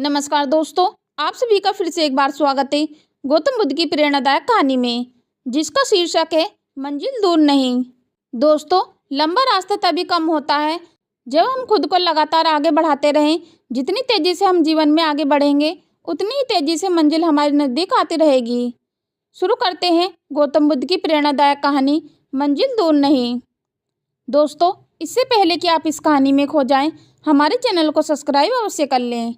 नमस्कार दोस्तों, आप सभी का फिर से एक बार स्वागत है गौतम बुद्ध की प्रेरणादायक कहानी में, जिसका शीर्षक है मंजिल दूर नहीं। दोस्तों, लंबा रास्ता तभी कम होता है जब हम खुद को लगातार आगे बढ़ाते रहें। जितनी तेजी से हम जीवन में आगे बढ़ेंगे, उतनी ही तेजी से मंजिल हमारे नज़दीक आती रहेगी। शुरू करते हैं गौतम बुद्ध की प्रेरणादायक कहानी मंजिल दूर नहीं। दोस्तों, इससे पहले कि आप इस कहानी में खो जाएं, हमारे चैनल को सब्सक्राइब अवश्य कर लें।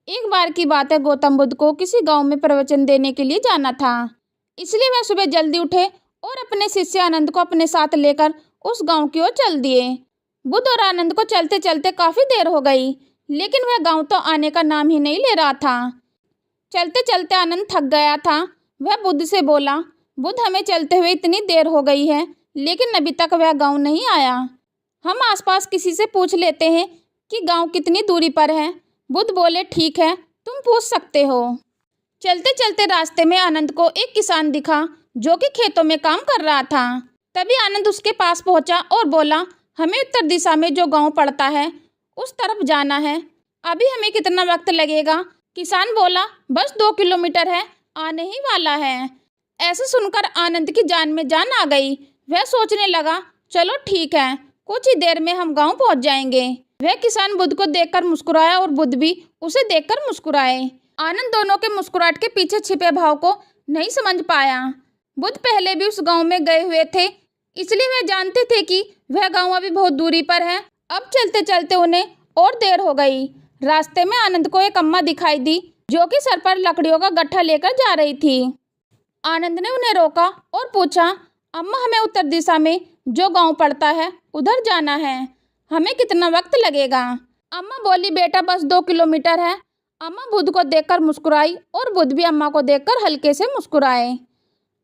एक बार की बात है, गौतम बुद्ध को किसी गांव में प्रवचन देने के लिए जाना था। इसलिए वह सुबह जल्दी उठे और अपने शिष्य आनंद को अपने साथ लेकर उस गांव की ओर चल दिए। बुद्ध और आनंद को चलते चलते काफ़ी देर हो गई, लेकिन वह गांव तो आने का नाम ही नहीं ले रहा था। चलते चलते आनंद थक गया था। वह बुद्ध से बोला, बुद्ध, हमें चलते हुए इतनी देर हो गई है, लेकिन अभी तक वह गाँव नहीं आया। हम आसपास किसी से पूछ लेते हैं कि गाँव कितनी दूरी पर है। बुद्ध बोले, ठीक है, तुम पूछ सकते हो। चलते चलते रास्ते में आनंद को एक किसान दिखा जो कि खेतों में काम कर रहा था। तभी आनंद उसके पास पहुंचा और बोला, हमें उत्तर दिशा में जो गांव पड़ता है उस तरफ जाना है। अभी हमें कितना वक्त लगेगा? किसान बोला, बस 2 किलोमीटर है, आने ही वाला है। ऐसे सुनकर आनंद की जान में जान आ गई। वह सोचने लगा, चलो ठीक है, कुछ ही देर में हम गाँव पहुँच जाएंगे। वह किसान बुद्ध को देखकर मुस्कुराया और बुद्ध भी उसे देखकर मुस्कुराए। आनंद दोनों के मुस्कुराहट के पीछे छिपे भाव को नहीं समझ पाया। बुद्ध पहले भी उस गांव में गए हुए थे, इसलिए वह जानते थे कि वह गांव अभी बहुत दूरी पर है। अब चलते चलते उन्हें और देर हो गई। रास्ते में आनंद को एक अम्मा दिखाई दी जो कि सर पर लकड़ियों का गट्ठा लेकर जा रही थी। आनंद ने उन्हें रोका और पूछा, अम्मा, हमें उत्तर दिशा में जो गाँव पड़ता है उधर जाना है, हमें कितना वक्त लगेगा? अम्मा बोली, बेटा, बस 2 किलोमीटर है। अम्मा बुद्ध को देखकर मुस्कुराई और बुद्ध भी अम्मा को देखकर हल्के से मुस्कुराए।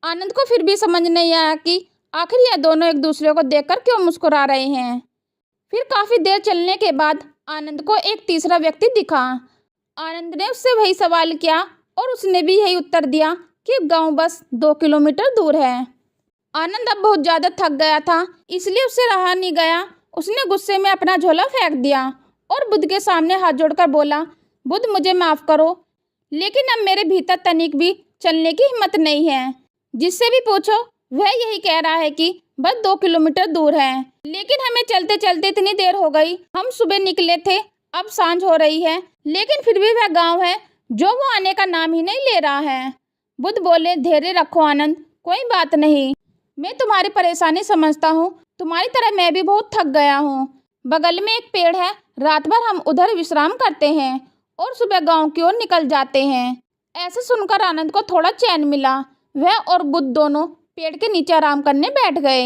आनंद को फिर भी समझ नहीं आया कि आखिर यह दोनों एक दूसरे को देखकर क्यों मुस्कुरा रहे हैं। फिर काफ़ी देर चलने के बाद आनंद को एक तीसरा व्यक्ति दिखा। आनंद ने उससे वही सवाल किया और उसने भी यही उत्तर दिया कि गाँव बस 2 किलोमीटर दूर है। आनंद अब बहुत ज़्यादा थक गया था, इसलिए उससे रहा नहीं गया। उसने गुस्से में अपना झोला फेंक दिया और बुद्ध के सामने हाथ जोड़कर बोला, बुद्ध, मुझे माफ़ करो, लेकिन अब मेरे भीतर तनिक भी चलने की हिम्मत नहीं है। जिससे भी पूछो वह यही कह रहा है कि बस 2 किलोमीटर दूर है, लेकिन हमें चलते चलते इतनी देर हो गई। हम सुबह निकले थे, अब सांझ हो रही है, लेकिन फिर भी वह गाँव है जो वो आने का नाम ही नहीं ले रहा है। बुद्ध बोले, धैर्य रखो आनंद, कोई बात नहीं, मैं तुम्हारी परेशानी समझता हूँ। तुम्हारी तरह मैं भी बहुत थक गया हूँ। बगल में एक पेड़ है, रात भर हम उधर विश्राम करते हैं और सुबह गांव की ओर निकल जाते हैं। ऐसे सुनकर आनंद को थोड़ा चैन मिला। वह और बुद्ध दोनों पेड़ के नीचे आराम करने बैठ गए।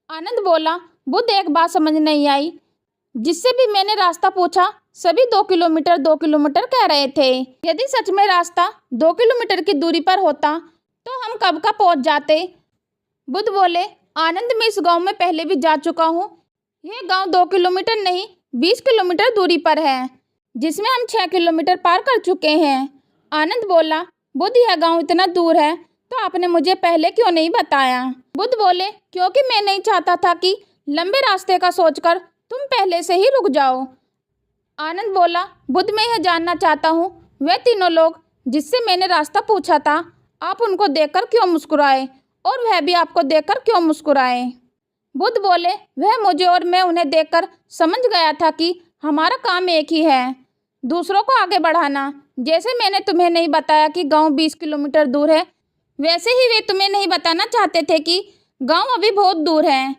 आनंद बोला, बुद्ध, एक बात समझ नहीं आई। जिससे भी मैंने रास्ता पूछा सभी 2 किलोमीटर कह रहे थे। यदि सच में रास्ता 2 किलोमीटर की दूरी पर होता तो हम कब का पहुँच जाते। बुद्ध बोले, आनंद, मैं इस गांव में पहले भी जा चुका हूँ। यह गांव 2 किलोमीटर नहीं 20 किलोमीटर दूरी पर है, जिसमें हम 6 किलोमीटर पार कर चुके हैं। आनंद बोला, बुद्ध, यह गांव इतना दूर है तो आपने मुझे पहले क्यों नहीं बताया? बुद्ध बोले, क्योंकि मैं नहीं चाहता था कि लंबे रास्ते का सोचकर तुम पहले से ही रुक जाओ। आनंद बोला, बुद्ध, मैं यह जानना चाहता हूँ, वे तीनों लोग जिससे मैंने रास्ता पूछा था, आप उनको देखकर क्यों मुस्कुराए और वह भी आपको देखकर क्यों मुस्कुराए? बुद्ध बोले, वह मुझे और मैं उन्हें देखकर समझ गया था कि हमारा काम एक ही है, दूसरों को आगे बढ़ाना। जैसे मैंने तुम्हें नहीं बताया कि गांव 20 किलोमीटर दूर है, वैसे ही वे तुम्हें नहीं बताना चाहते थे कि गांव अभी बहुत दूर है।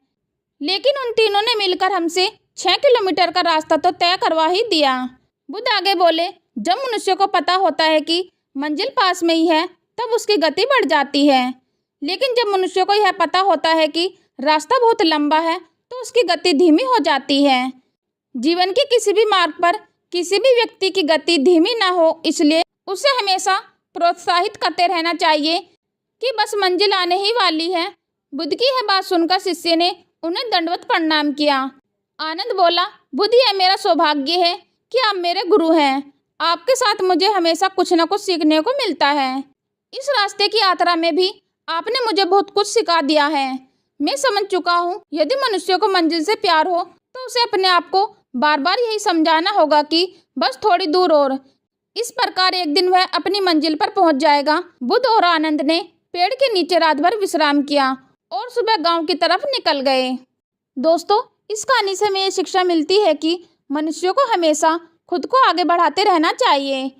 लेकिन उन तीनों ने मिलकर हमसे 6 किलोमीटर का रास्ता तो तय करवा ही दिया। बुद्ध आगे बोले, जब मनुष्य को पता होता है कि मंजिल पास में ही है तब उसकी गति बढ़ जाती है, लेकिन जब मनुष्य को यह पता होता है कि रास्ता बहुत लंबा है तो उसकी गति धीमी हो जाती है। जीवन के किसी भी मार्ग पर किसी भी व्यक्ति की गति धीमी ना हो, इसलिए उसे हमेशा प्रोत्साहित करते रहना चाहिए कि बस मंजिल आने ही वाली है। बुद्ध की यह बात सुनकर शिष्य ने उन्हें दंडवत प्रणाम किया। आनंद बोला, बुद्ध, यह मेरा सौभाग्य है कि आप मेरे गुरु हैं। आपके साथ मुझे हमेशा कुछ न कुछ सीखने को मिलता है। इस रास्ते की यात्रा में भी आपने मुझे बहुत कुछ सिखा दिया है। मैं समझ चुका हूँ, यदि मनुष्य को मंजिल से प्यार हो तो उसे अपने आप को बार बार यही समझाना होगा कि बस थोड़ी दूर और, इस प्रकार एक दिन वह अपनी मंजिल पर पहुंच जाएगा। बुद्ध और आनंद ने पेड़ के नीचे रात भर विश्राम किया और सुबह गांव की तरफ निकल गए। दोस्तों, इस कहानी से हमें ये शिक्षा मिलती है कि मनुष्यों को हमेशा खुद को आगे बढ़ाते रहना चाहिए।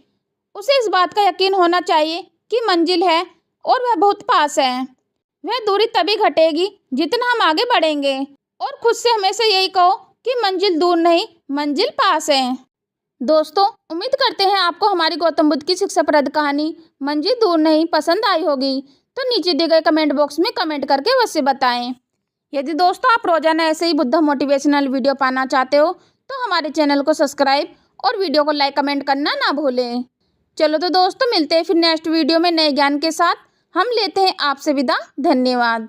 उसे इस बात का यकीन होना चाहिए कि मंजिल है और वह बहुत पास है। वह दूरी तभी घटेगी जितना हम आगे बढ़ेंगे। और खुद से हमेशा यही कहो कि मंजिल दूर नहीं, मंजिल पास है। दोस्तों, उम्मीद करते हैं आपको हमारी गौतम बुद्ध की शिक्षाप्रद कहानी मंजिल दूर नहीं पसंद आई होगी। तो नीचे दिए गए कमेंट बॉक्स में कमेंट करके अवश्य बताएं। यदि दोस्तों आप रोजाना ऐसे ही बुद्ध मोटिवेशनल वीडियो पाना चाहते हो तो हमारे चैनल को सब्सक्राइब और वीडियो को लाइक कमेंट करना ना भूलें। चलो तो दोस्तों, मिलते हैं फिर नेक्स्ट वीडियो में नए ज्ञान के साथ। हम लेते हैं आपसे विदा। धन्यवाद।